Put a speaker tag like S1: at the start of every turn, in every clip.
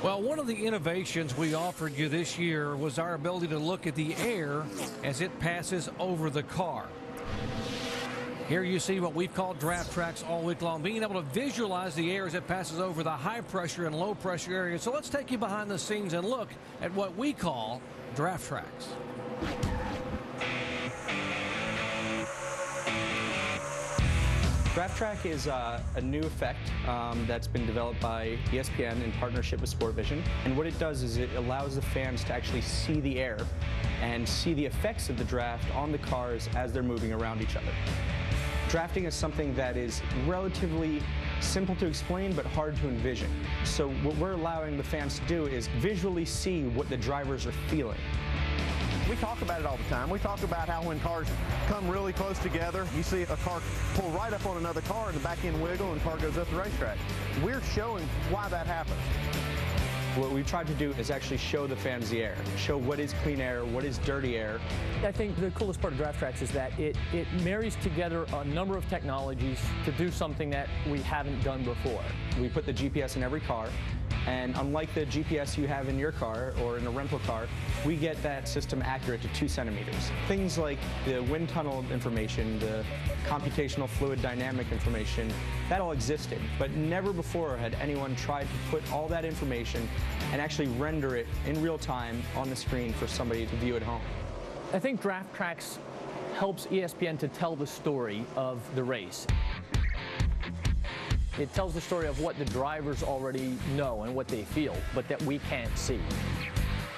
S1: Well, one of the innovations we offered you this year was our ability to look at the air as it passes over the car. Here you see what we've called draft tracks all week long, being able to visualize the air as it passes over the high pressure and low pressure areas. So let's take you behind the scenes and look at what we call draft tracks.
S2: Draft Track is a new effect that's been developed by ESPN in partnership with Sportvision. And what it does is it allows the fans to actually see the air and see the effects of the draft on the cars as they're moving around each other. Drafting is something that is relatively simple to explain but hard to envision. So what we're allowing the fans to do is visually see what the drivers are feeling.
S3: We talk about it all the time. We talk about how when cars come really close together, you see a car pull right up on another car and the back end wiggle and the car goes up the racetrack. We're showing why that happens.
S2: What we've tried to do is actually show the fans the air, show what is clean air, what is dirty air.
S4: I think the coolest part of Draft Tracks is that it marries together a number of technologies to do something that we haven't done before.
S2: We put the GPS in every car, and unlike the GPS you have in your car or in a rental car, we get that system accurate to 2 centimeters. Things like the wind tunnel information, the computational fluid dynamic information, that all existed, but never before had anyone tried to put all that information and actually render it in real time on the screen for somebody to view at home.
S4: I think Draft Tracks helps ESPN to tell the story of the race. It tells the story of what the drivers already know and what they feel, but that we can't see.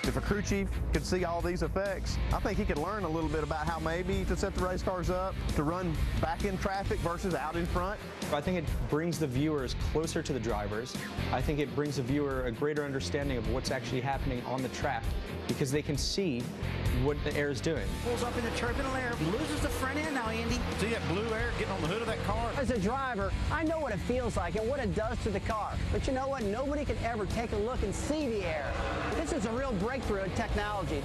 S3: If a crew chief could see all these effects, I think he could learn a little bit about how maybe to set the race cars up, to run back in traffic versus out in front.
S2: I think it brings the viewers closer to the drivers. I think it brings the viewer a greater understanding of what's actually happening on the track because they can see what the air is doing.
S5: Pulls up in the turbulent air, loses the front end now, Andy.
S3: See that blue air getting on the hood of that car?
S6: As a driver, I know what it feels like and what it does to the car. But you know what? Nobody can ever take a look and see the air. This is a real breakthrough in technology.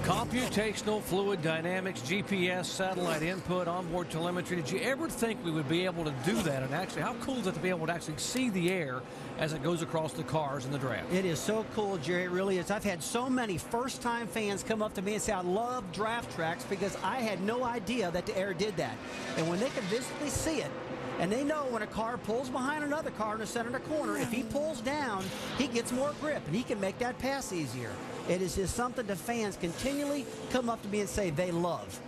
S1: Computational fluid dynamics, GPS, satellite input, onboard telemetry. Did you ever think we would be able to do that? And actually, how cool is it to be able to actually see the air as it goes across the cars in the draft?
S5: It is so cool, Jerry. It really is. I've had so many first-time fans come up to me and say, I love Draft Tracks because I had no idea that the air did that. And when they can visibly see it, and they know when a car pulls behind another car in the center of the corner, if he pulls down, he gets more grip, and he can make that pass easier. It is just something the fans continually come up to me and say they love.